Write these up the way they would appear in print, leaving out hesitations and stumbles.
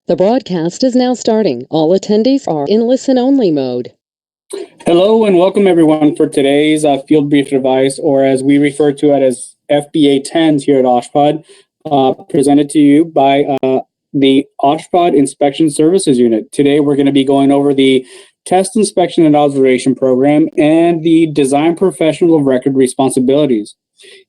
The broadcast is now starting. All attendees are in listen-only mode. Hello and welcome everyone for today's field brief device, or as we refer to it as FBA10s here at OSHPD, presented to you by the OSHPD Inspection Services Unit. Today we're going to be going over the Test Inspection and Observation Program and the Design Professional of Record responsibilities.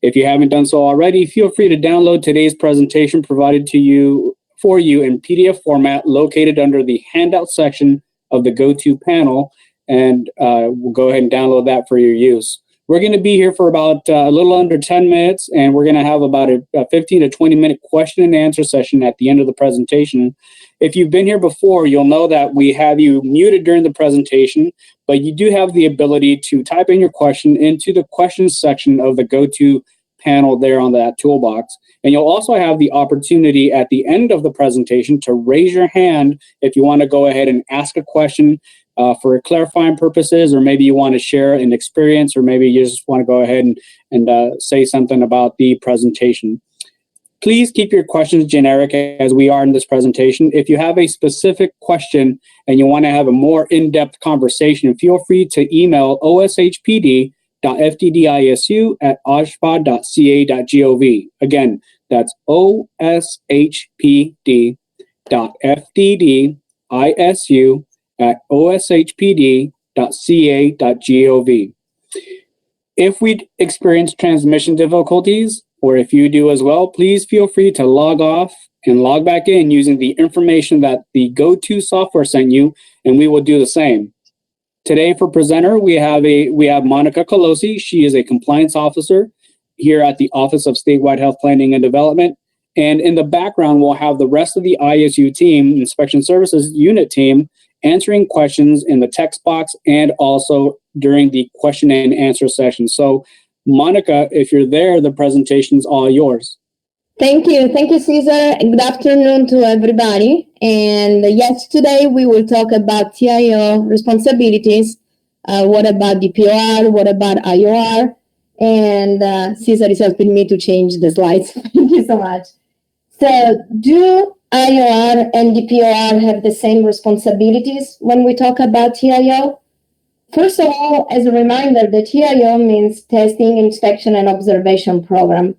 If you haven't done so already, feel free to download today's presentation provided to you for you in PDF format located under the Handout section of the Go-To panel, and we'll go ahead and download that for your use. We're going to be here for about a little under 10 minutes, and we're going to have about a 15 to 20 minute question and answer session at the end of the presentation. If you've been here before, you'll know that we have you muted during the presentation, but you do have the ability to type in your question into the questions section of the Go-To panel there on that toolbox. And you'll also have the opportunity at the end of the presentation to raise your hand if you want to go ahead and ask a question for clarifying purposes, or maybe you want to share an experience, or maybe you just want to go ahead and say something about the presentation. Please keep your questions generic as we are in this presentation. If you have a specific question and you want to have a more in-depth conversation, feel free to email oshpd.fddisu@oshpd.ca.gov. Again, that's oshpd.fddisu@oshpd.ca.gov. If we experience transmission difficulties, or if you do as well, please feel free to log off and log back in using the information that the Go-To software sent you, and we will do the same. Today for presenter, we have Monica Colosi. She is a compliance officer here at the Office of Statewide Health Planning and Development. And in the background, we'll have the rest of the ISU team, Inspection Services Unit team, answering questions in the text box and also during the question and answer session. So, Monica, if you're there, the presentation's all yours. Thank you, Cesar. Good afternoon to everybody. And yes, today we will talk about TIO responsibilities. What about DPOR? What about IOR? And Cesar is helping me to change the slides. Thank you so much. So, do IOR and DPOR have the same responsibilities when we talk about TIO? First of all, as a reminder, the TIO means Testing, Inspection, and Observation Program.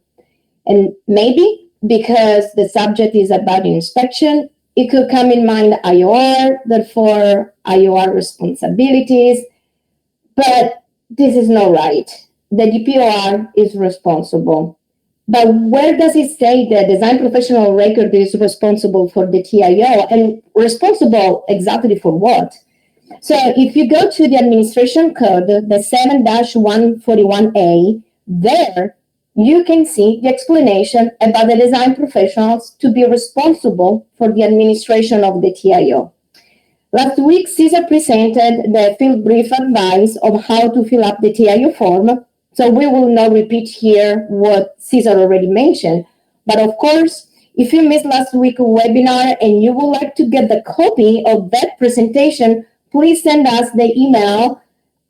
And maybe because the subject is about inspection, it could come in mind IOR, therefore IOR responsibilities. But this is not right. The DPOR is responsible. But where does it say the design professional record is responsible for the TIO, and responsible exactly for what? So if you go to the administration code, the 7-141A, there you can see the explanation about the design professionals to be responsible for the administration of the TIO. Last week, Cesar presented the field brief advice of how to fill up the TIO form. So we will not repeat here what Cesar already mentioned. But of course, if you missed last week's webinar and you would like to get the copy of that presentation, please send us the email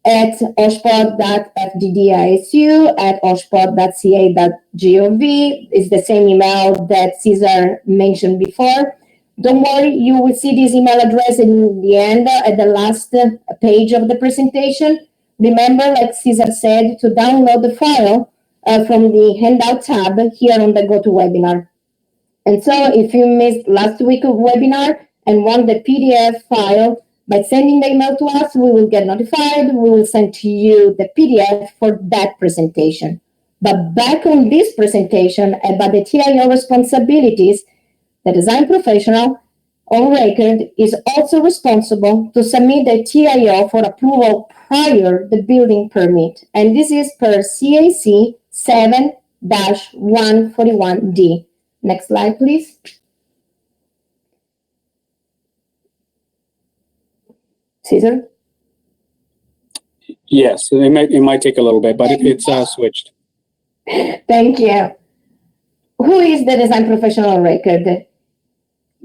at oshpod.fddisu@oshpod.ca.gov. It's the same email that Cesar mentioned before. Don't worry, you will see this email address in the end, at the last page of the presentation. Remember, like Cesar said, to download the file from the Handout tab here on the GoToWebinar. And so if you missed last week's webinar and want the PDF file, by sending the email to us, we will get notified. We will send to you the PDF for that presentation. But back on this presentation about the TIO responsibilities, the design professional on record is also responsible to submit the TIO for approval prior the building permit. And this is per CAC 7-141D. Next slide, please. Cesar? Yes, it might take a little bit, but it's switched. Thank you. Who is the design professional on record?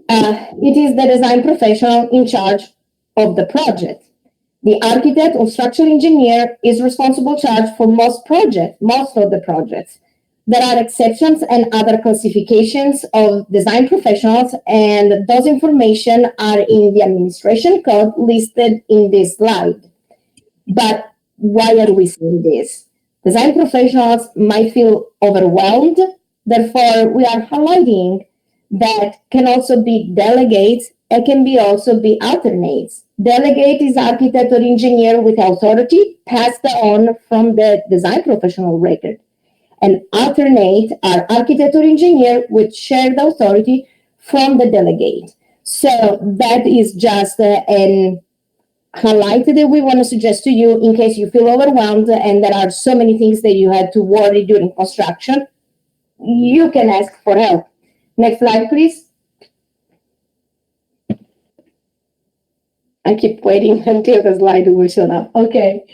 It is the design professional in charge of the project. The architect or structural engineer is responsible charge for most of the projects. There are exceptions and other classifications of design professionals, and those information are in the administration code listed in this slide. But why are we saying this? Design professionals might feel overwhelmed. Therefore, we are highlighting that can also be delegates. It can be also be alternates. Delegate is architect or engineer with authority passed on from the design professional record. And alternate are architect or engineer with shared authority from the delegate. So that is just an highlight that we want to suggest to you in case you feel overwhelmed and there are so many things that you had to worry during construction. You can ask for help. Next slide, please. I keep waiting until the slide will show up. Okay.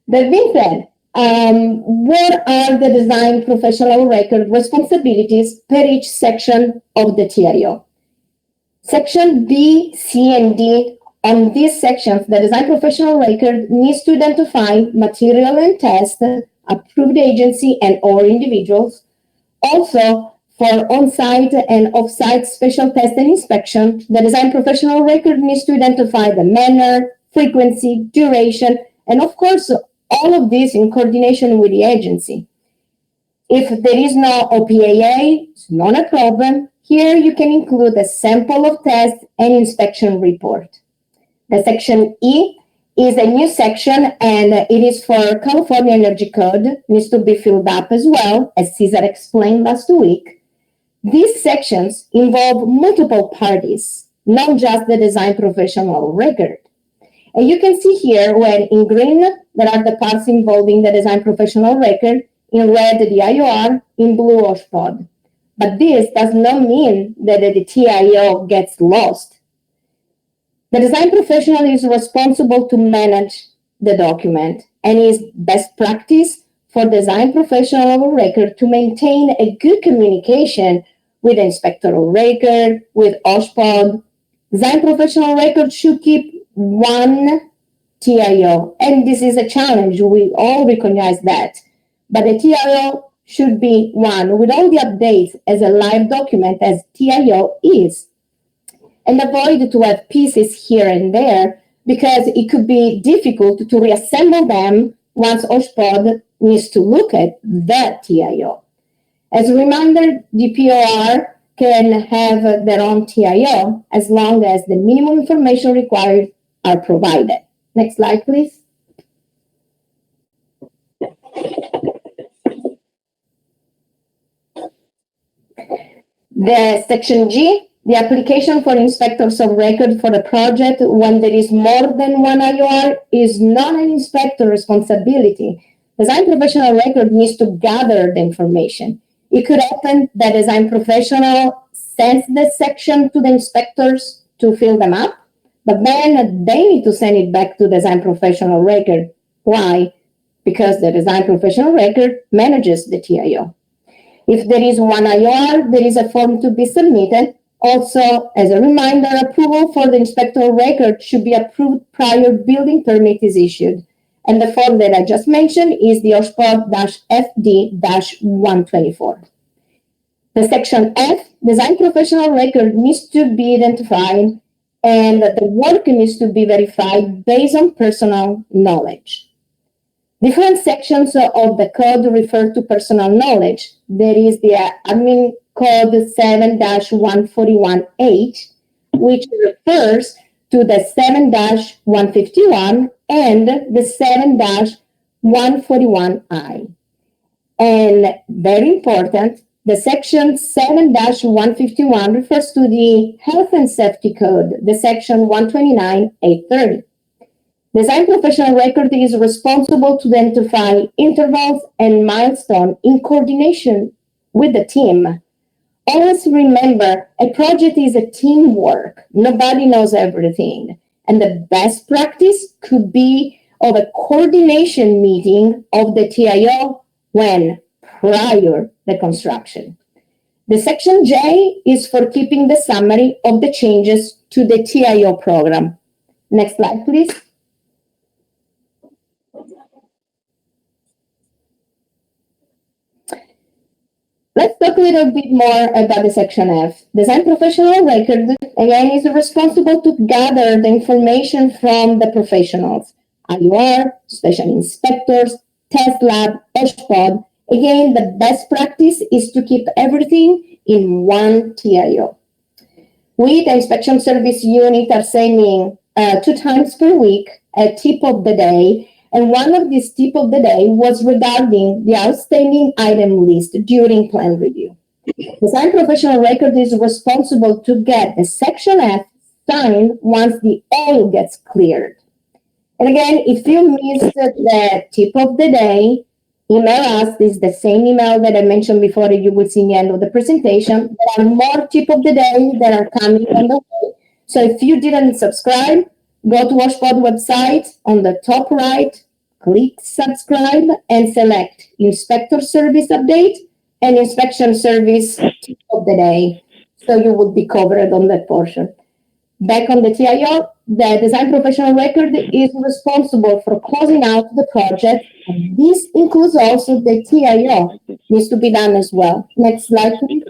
That being said, what are the design professional record responsibilities per each section of the TIO? Section B, C, and D. On these sections, the design professional record needs to identify material and test, approved agency and or individuals. Also, for on-site and off-site special test and inspection, the design professional record needs to identify the manner, frequency, duration, and of course, all of this in coordination with the agency. If there is no OPAA, it's not a problem. Here you can include a sample of test and inspection report. The section E is a new section, and it is for California Energy Code. It needs to be filled up as well, as Cesar explained last week. These sections involve multiple parties, not just the design professional record. And you can see here where in green, there are the parts involving the design professional record, in red, the IOR, in blue, OSHPD. But this does not mean that the TIO gets lost. The design professional is responsible to manage the document and is best practice for design professional of record to maintain a good communication with the inspector of record, with OSHPD. Design professional record should keep one TIO, and this is a challenge. We all recognize that. But the TIO should be one with all the updates as a live document as TIO is. And avoid to have pieces here and there because it could be difficult to reassemble them once OSHPD needs to look at that TIO. As a reminder, DPOR can have their own TIO as long as the minimum information required are provided. Next slide, please. The section G, the application for inspectors of record for a project when there is more than one IOR is not an inspector responsibility. Design professional record needs to gather the information. It could happen that design professional sends the section to the inspectors to fill them up, but then they need to send it back to design professional record. Why? Because the design professional record manages the TIO. If there is one IOR, there is a form to be submitted. Also, as a reminder, approval for the inspector record should be approved prior building permit is issued. And the form that I just mentioned is the OSHPD-FD-124. The section F, design professional record needs to be identified and the work needs to be verified based on personal knowledge. Different sections of the code refer to personal knowledge. There is the admin code 7-141H, which refers to the 7-151 and the 7-141I. And very important, the section 7-151 refers to the health and safety code, the section 129.830. Design professional record is responsible to identify intervals and milestones in coordination with the team. Always remember, a project is a teamwork. Nobody knows everything. And the best practice could be of a coordination meeting of the TIO when prior the construction. The section J is for keeping the summary of the changes to the TIO program. Next slide, please. Let's talk a little bit more about the Section F. Design professional record, again, is responsible to gather the information from the professionals, IOR, special inspectors, test lab, OSHPOD. Again, the best practice is to keep everything in one TIO. We, the inspection service unit, are sending 2 times per week a tip of the day. And one of these tip of the day was regarding the outstanding item list during plan review. Design professional record is responsible to get the Section F signed once the oil gets cleared. And again, if you missed the tip of the day, email us. This is the same email that I mentioned before that you will see in the end of the presentation. There are more tip of the day that are coming on the way. So if you didn't subscribe, go to OSHPOD website on the top right, click subscribe and select Inspector Service Update and Inspection Service Tip of the Day. So you will be covered on that portion. Back on the TIO, the design professional record is responsible for closing out the project. And this includes also the TIO. Needs to be done as well. Next slide, please.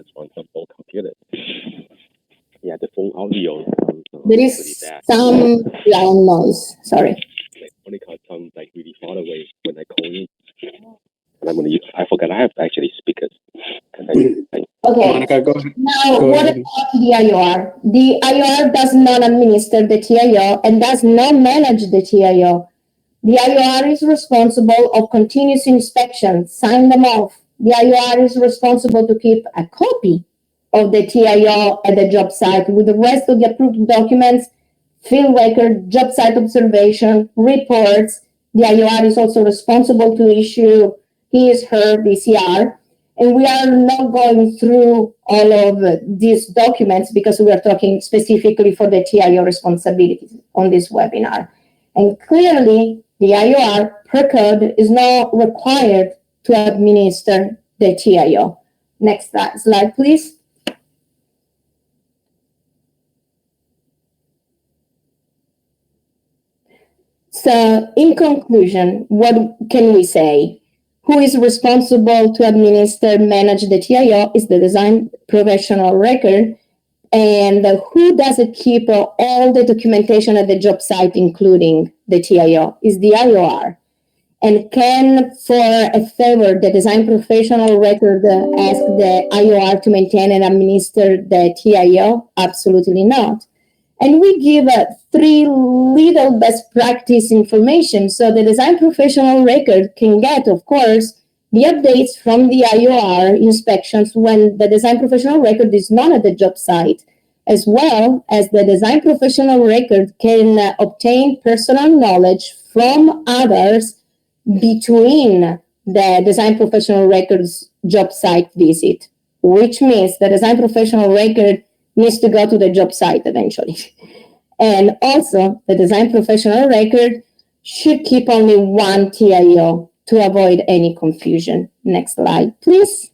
Yeah, the phone audio. There is some loud noise. Sorry. Monica sounds like really far away when I call in. And I'm gonna use, I forgot I have actually speakers. Okay. Monica, go ahead. Now, Go what ahead. about the IOR? The IOR does not administer the TIO and does not manage the TIO. The IOR is responsible of continuous inspection, sign them off. The IOR is responsible to keep a copy of the TIO at the job site with the rest of the approved documents, field record, job site observation, reports. The IOR is also responsible to issue her VCR. And we are not going through all of these documents because we are talking specifically for the TIO responsibilities on this webinar. And clearly, the IOR per code is not required to administer the TIO. Next slide, please. So, in conclusion, what can we say? Who is responsible to administer, manage the TIO is the design professional record. And who does it keep all the documentation at the job site, including the TIO, is the IOR. And can, for a favor, the design professional record ask the IOR to maintain and administer the TIO? Absolutely not. And we give 3 little best practice information. So the design professional record can get, of course, the updates from the IOR inspections when the design professional record is not at the job site, as well as the design professional record can obtain personal knowledge from others between the design professional record's job site visit, which means the design professional record needs to go to the job site eventually. And also, the design professional record should keep only one TIO to avoid any confusion. Next slide, please.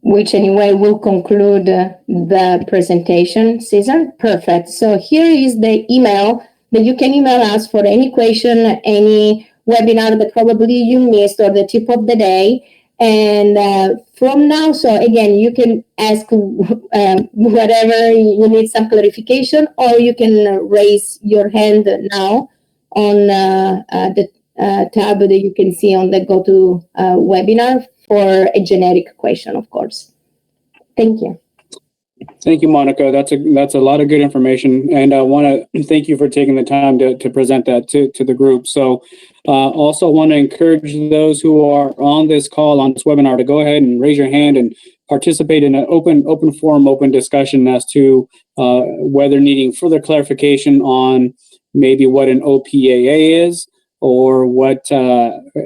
Which anyway will conclude the presentation, Cesar. Perfect. So here is the email that you can email us for any question, any webinar that probably you missed or the tip of the day. And from now, so again, you can ask whatever you need some clarification, or you can raise your hand now on the tab that you can see on the Go to Webinar for a generic question, of course. Thank you. Thank you, Monica. That's a lot of good information, and I want to thank you for taking the time to present that to the group. So, also want to encourage those who are on this call, on this webinar, to go ahead and raise your hand and participate in an open forum, open discussion as to whether needing further clarification on maybe what an OPAA is or what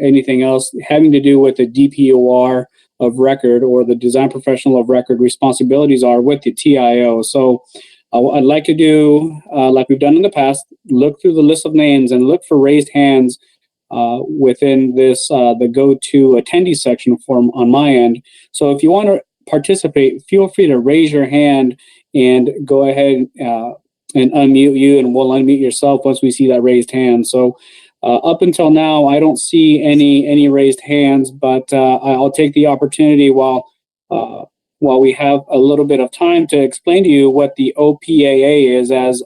anything else having to do with the DPOR of record or the design professional of record responsibilities are with the TIO. So I'd like to do, like we've done in the past, look through the list of names and look for raised hands within this, the go to attendee section form on my end. So if you want to participate, feel free to raise your hand and go ahead and unmute you, and we'll unmute yourself once we see that raised hand. So Up until now, I don't see any raised hands, but I'll take the opportunity while we have a little bit of time to explain to you what the OPAA is, as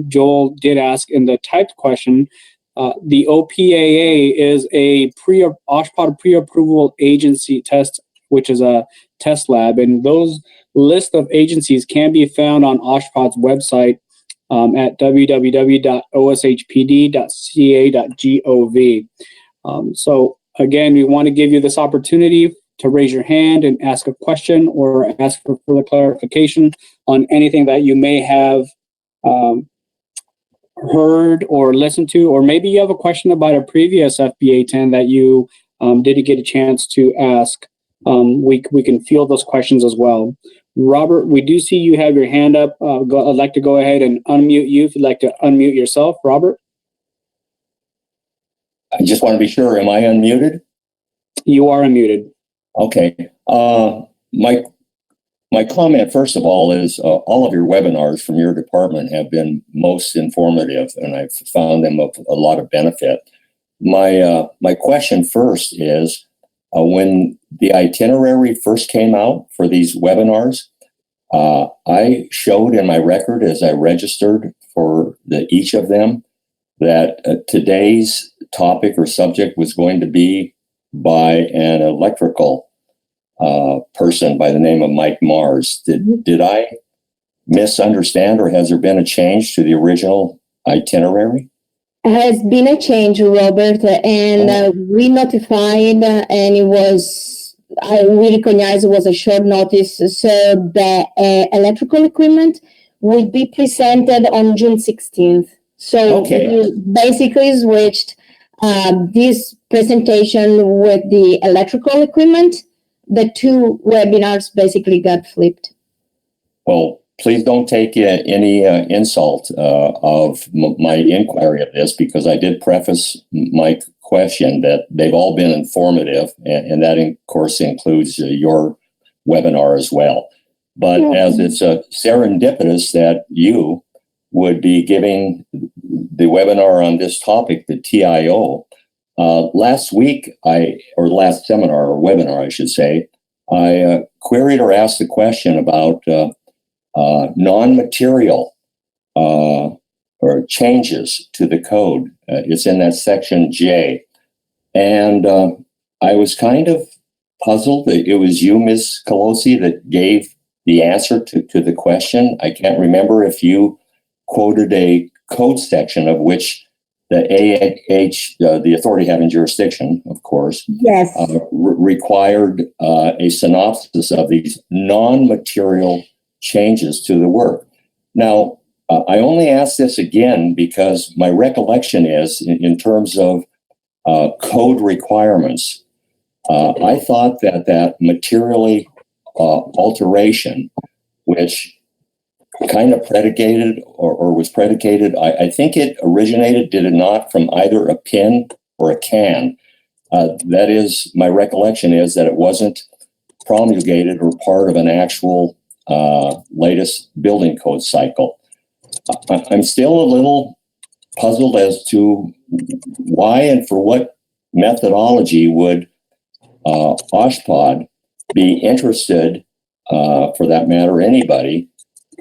Joel did ask in the typed question. The OPAA is a OSHPD pre-approval agency test, which is a test lab, and those list of agencies can be found on OSHPD's website at www.oshpd.ca.gov. So again, we want to give you this opportunity to raise your hand and ask a question or ask for further clarification on anything that you may have heard or listened to, or maybe you have a question about a previous FBA10 that you didn't get a chance to ask. We can field those questions as well. Robert, we do see you have your hand up. I'd like to go ahead and unmute you if you'd like to unmute yourself, Robert. I just want to be sure, am I unmuted? You are unmuted. Okay. My comment, first of all, is all of your webinars from your department have been most informative, and I've found them of a lot of benefit. My question first is, when the itinerary first came out for these webinars, I showed in my record as I registered for each of them that today's topic or subject was going to be by an electrical person by the name of Mike Mars. Did I misunderstand, or has there been a change to the original itinerary? Has been a change, Robert, and we notified, and it was, we recognize it was a short notice, so the electrical equipment will be presented on June 16th. So we basically switched this presentation with the electrical equipment. The two webinars basically got flipped. Well, please don't take any insult of my inquiry of this, because I did preface my question that they've all been informative, and that, of course, includes your webinar as well. But as it's serendipitous that you would be giving the webinar on this topic, the TIO, last seminar or webinar, I should say, I queried or asked a question about non-material or changes to the code. It's in that section J. And I was kind of puzzled that it was you, Ms. Colosi, that gave the answer to the question. I can't remember if you quoted a code section of which the the authority having jurisdiction, of course, yes, required a synopsis of these non-material changes to the work. Now, I only ask this again because my recollection is, in terms of code requirements, I thought that materially alteration, which kind of predicated or was predicated, I think it originated, did it not, from either a pin or a can. That is, my recollection is that it wasn't promulgated or part of an actual latest building code cycle. I'm still a little puzzled as to why and for what methodology would OSHPD be interested, for that matter, anybody,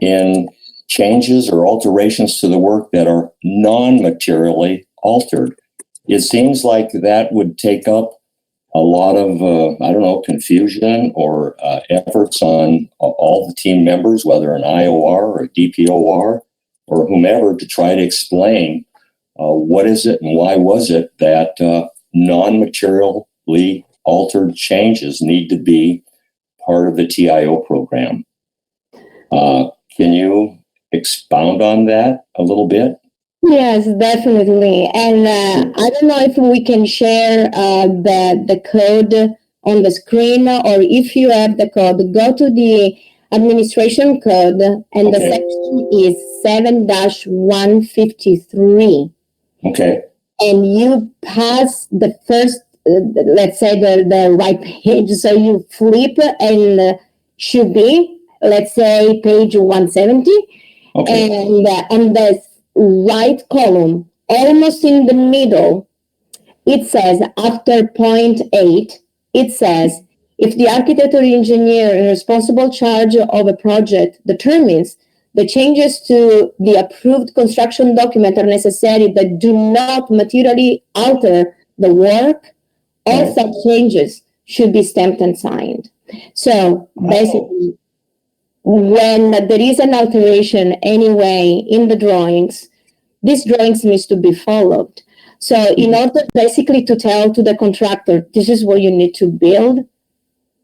in changes or alterations to the work that are non-materially altered. It seems like that would take up a lot of, confusion or efforts on all the team members, whether an IOR or a DPOR or whomever, to try to explain what is it and why was it that non-materially altered changes need to be part of the TIO program. Can you expound on that a little bit? Yes, definitely. And I don't know if we can share the code on the screen, or if you have the code, go to the administration code, and the section is 7-153. Okay. And you pass the first, let's say the right page, so you flip and should be, let's say, page 170. Okay. And on the right column, almost in the middle, it says after point 8, it says, if the architect or engineer in responsible charge of a project determines the changes to the approved construction document are necessary but do not materially alter the work, all such changes should be stamped and signed. So basically, when there is an alteration anyway in the drawings, these drawings needs to be followed. So in order basically to tell to the contractor, this is what you need to build,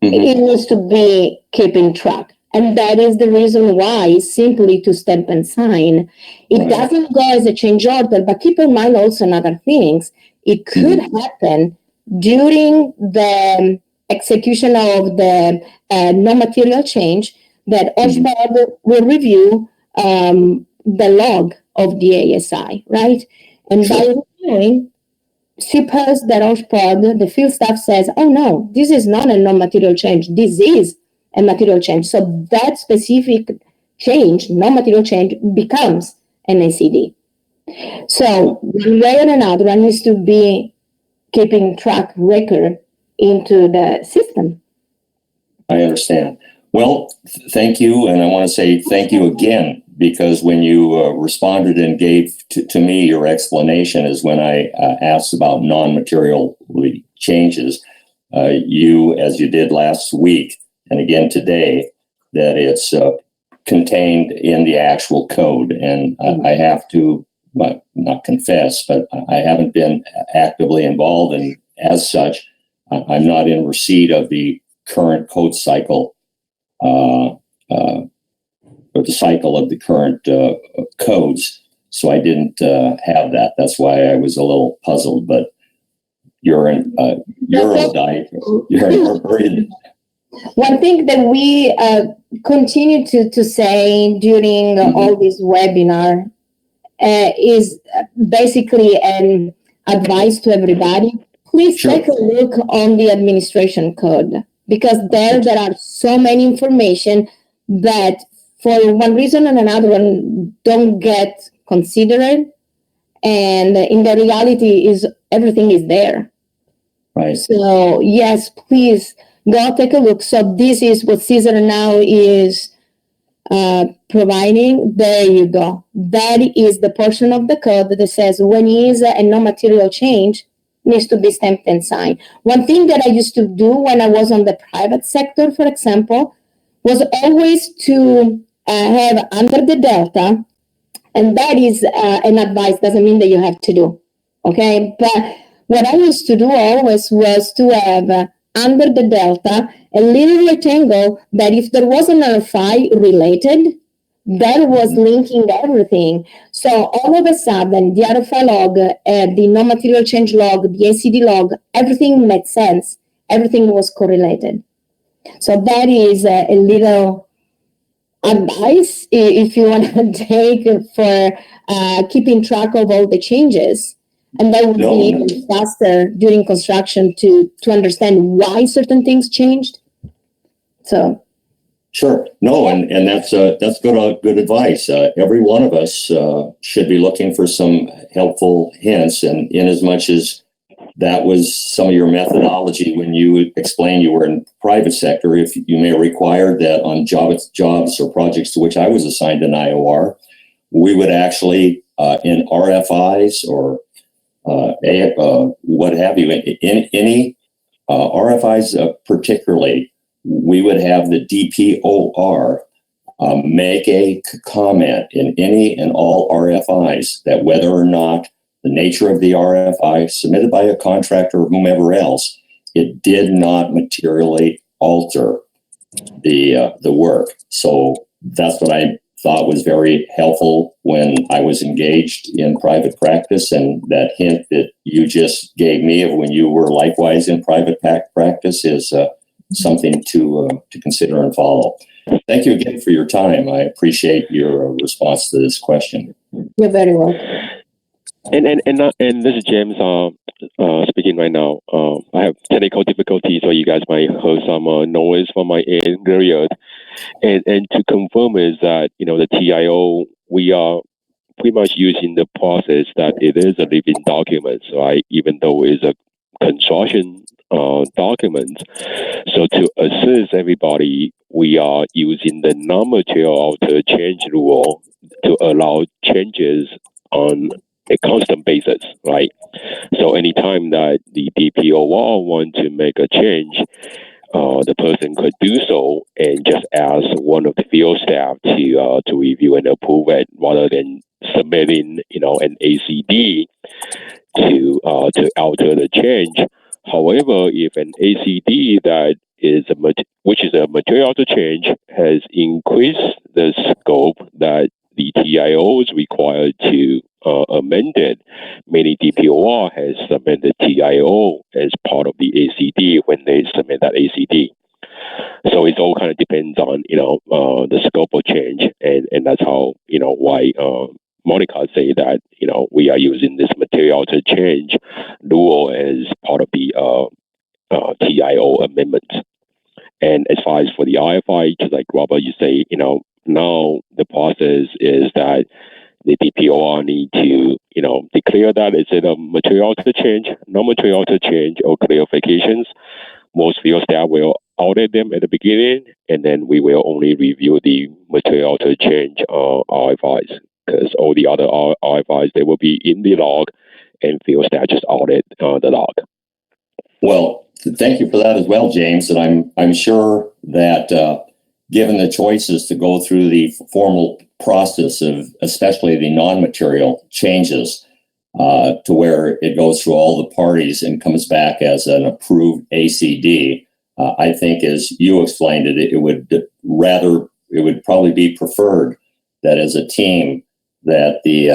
it needs to be keeping track. And that is the reason why, simply to stamp and sign. It doesn't go as a change order, but keep in mind also another things. It could happen during the execution of the non-material change that OSHPAD will review the log of the ASI, right? And by reviewing, suppose that OSHPAD, the field staff says, oh no, this is not a non-material change, this is a material change. So that specific change, non-material change, becomes an ACD. So one way or another, one needs to be keeping track record into the system. I understand. Well, thank you. And I want to say thank you again, because when you responded and gave to me your explanation is when I asked about non-material changes, you, as you did last week, and again today, that it's contained in the actual code. And I have to, well, not confess, but I haven't been actively involved, and as such, I'm not in receipt of the current code cycle, or the cycle of the current codes. So I didn't have that. That's why I was a little puzzled. But you're an One thing that we continue to say during all this webinar is basically an advice to everybody. Please take a look on the administration code, because there are so many information that for one reason or another one don't get considered. And in the reality is everything is there. Right. So yes, please go take a look. So this is what Caesar now is providing. There you go. That is the portion of the code that says when is a non-material change needs to be stamped and signed. One thing that I used to do when I was on the private sector, for example, was always to have under the delta, and that is an advice, doesn't mean that you have to do, okay? But what I used to do always was to have under the delta a little rectangle that if there was an RFI related, that was linking everything. So all of a sudden, the RFI log, the non-material change log, the ACD log, everything made sense. Everything was correlated. So that is a little advice if you want to take for keeping track of all the changes. And that would be even faster during construction to understand why certain things changed. So. Sure. No, and that's good advice. Every one of us should be looking for some helpful hints, and in as much as that was some of your methodology when you explained you were in the private sector, if you may require that on jobs or projects to which I was assigned an IOR, we would actually in RFIs or what have you, in any RFIs particularly, we would have the DPOR make a comment in any and all RFIs that whether or not the nature of the RFI submitted by a contractor or whomever else, it did not materially alter the work. So that's what I thought was very helpful when I was engaged in private practice, and that hint that you just gave me of when you were likewise in private practice is something to consider and follow. Thank you again for your time. I appreciate your response to this question. You're very welcome. And this is James speaking right now. I have technical difficulties, so you guys might hear some noise from my area. And to confirm is that the TIO we are pretty much using the process that it is a living document, right? Even though it's a construction document. So to assist everybody, we are using the non-material alter change rule to allow changes on a constant basis, right? So anytime that the DPOR want to make a change, the person could do so and just ask one of the field staff to review and approve it, rather than submitting, an ACD to alter the change. However, if an ACD that is which is a material alter change has increased the scope that the TIO is required to amend it, meaning DPOR has submitted TIO as part of the ACD when they submit that ACD. So it all kind of depends on the scope of change, and that's how why Monica say that we are using this material alter change rule as part of the TIO amendment. And as far as for the RFI, just like Robert, you say, now the process is that the DPOR need to, declare that it's a material alter change, non-material alter change, or clarifications. Most field staff will audit them at the beginning, and then we will only review the material alter change RFIs, because all the other RFIs, they will be in the log, and field staff just audit the log. Well, thank you for that as well, James. And I'm sure that given the choices to go through the formal process of especially the non-material changes to where it goes through all the parties and comes back as an approved ACD, I think, as you explained it, it would probably be preferred that as a team that the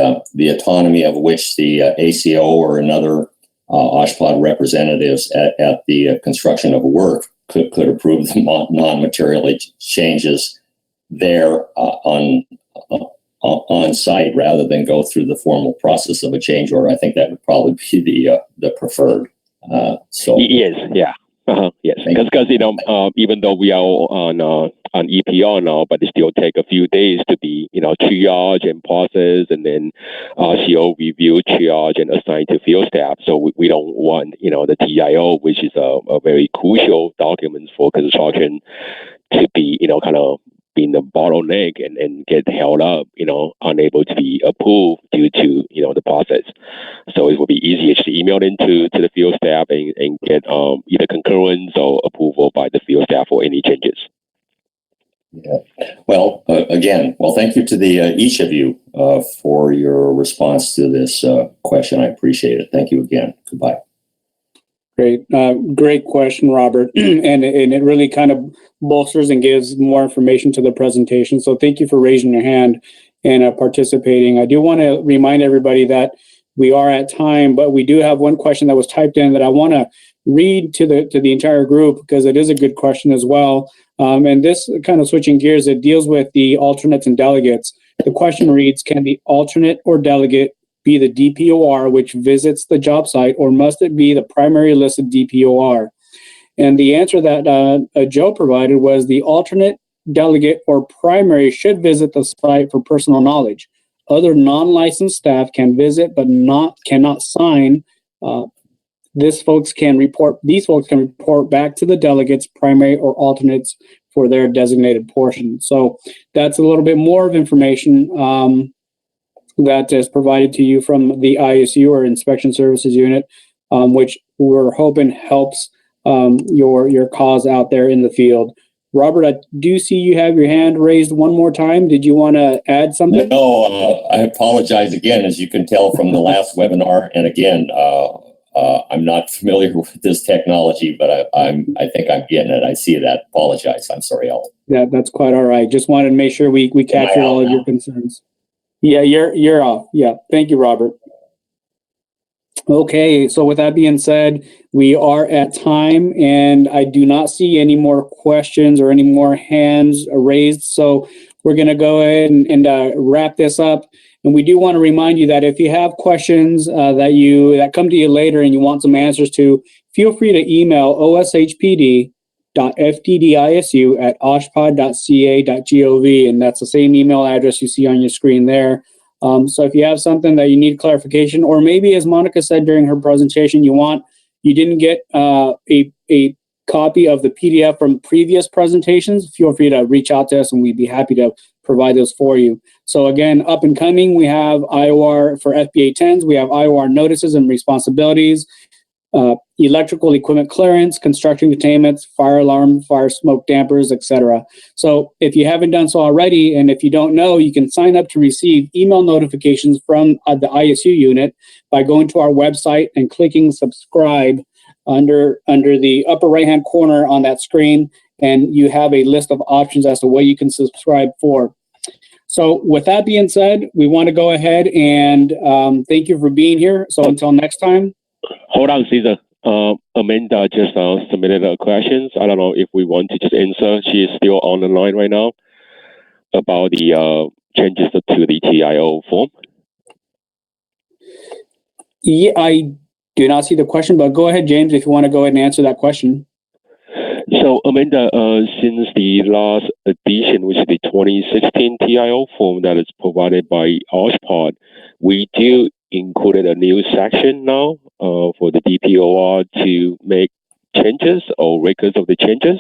autonomy of which the ACO or another OSHPD representatives at the construction of work could approve the non-material changes there on site, rather than go through the formal process of a change order. I think that would probably be the preferred. Yes, yeah. Yes, because even though we are on EPR now, but it still take a few days to be triage and process, and then CO review, triage, and assign to field staff. So we don't want the TIO, which is a very crucial document for construction, to be kind of being the bottleneck and get held up, unable to be approved due to the process. So it will be easier to email into the field staff and get either concurrence or approval by the field staff for any changes. Yeah. Well, thank you to each of you for your response to this question. I appreciate it. Thank you again. Goodbye. Great question, Robert. and it really kind of bolsters and gives more information to the presentation. So thank you for raising your hand and participating. I do want to remind everybody that we are at time, but we do have one question that was typed in that I want to read to the entire group, because it is a good question as well. And this kind of switching gears, it deals with the alternates and delegates. The question reads, can the alternate or delegate be the DPOR which visits the job site, or must it be the primary listed DPOR? And the answer that Joe provided was the alternate, delegate, or primary should visit the site for personal knowledge. Other non-licensed staff can visit, but cannot sign. These folks can report back to the delegates, primary or alternates, for their designated portion. So that's a little bit more of information that is provided to you from the ISU, or Inspection Services Unit, which we're hoping helps your cause out there in the field. Robert, I do see you have your hand raised one more time. Did you want to add something? No, I apologize again, as you can tell from the last webinar. And again, I'm not familiar with this technology, but I think I'm getting it. I see that. Apologize. I'm sorry, Al. Yeah, that's quite all right. Just wanted to make sure we captured all of your concerns. Yeah, you're off. Yeah, thank you, Robert. Okay, so with that being said, we are at time, and I do not see any more questions or any more hands raised. So we're going to go ahead and wrap this up. And we do want to remind you that if you have questions that come to you later and you want some answers to, feel free to email oshpd.fddisu@oshpod.ca.gov, and that's the same email address you see on your screen there. So if you have something that you need clarification, or maybe as Monica said during her presentation, you didn't get a copy of the PDF from previous presentations, feel free to reach out to us and we'd be happy to provide those for you. So again, up and coming, we have IOR for FBA10s, we have IOR notices and responsibilities, electrical equipment clearance, construction containments, fire alarm, fire smoke dampers, etc. So if you haven't done so already, and if you don't know, you can sign up to receive email notifications from the ISU unit by going to our website and clicking subscribe under the upper right hand corner on that screen, and you have a list of options as to what you can subscribe for. So with that being said, we want to go ahead and thank you for being here. So until next time. Hold on, Caesar. Amanda just submitted her questions. I don't know if we want to just answer. She is still on the line right now about the changes to the TIO form. Yeah, I do not see the question, but go ahead, James, if you want to go ahead and answer that question. So, Amanda, since the last edition, which is the 2016 TIO form that is provided by OSHPD, we do included a new section now for the DPOR to make changes or records of the changes.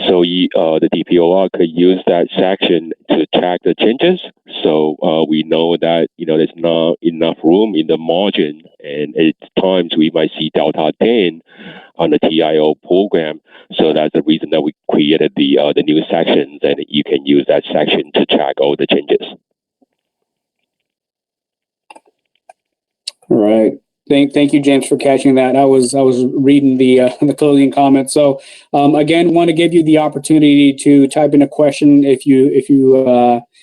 So the DPOR could use that section to track the changes. So we know that there's not enough room in the margin, and at times we might see delta 10 on the TIO program. So that's the reason that we created the new sections, and you can use that section to track all the changes. All right. Thank you, James, for catching that. I was reading the closing comments. So again, want to give you the opportunity to type in a question if you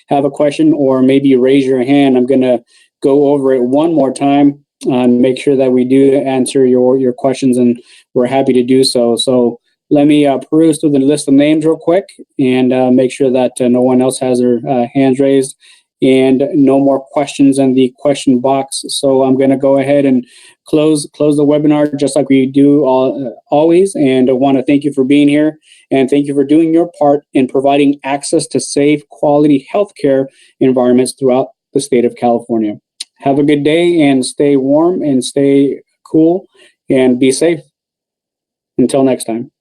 have a question, or maybe raise your hand. I'm going to go over it one more time and make sure that we do answer your questions, and we're happy to do so. So let me peruse through the list of names real quick and make sure that no one else has their hands raised. And no more questions in the question box. So I'm going to go ahead and close the webinar just like we do always. And I want to thank you for being here, and thank you for doing your part in providing access to safe, quality healthcare environments throughout the state of California. Have a good day and stay warm and stay cool and be safe. Until next time.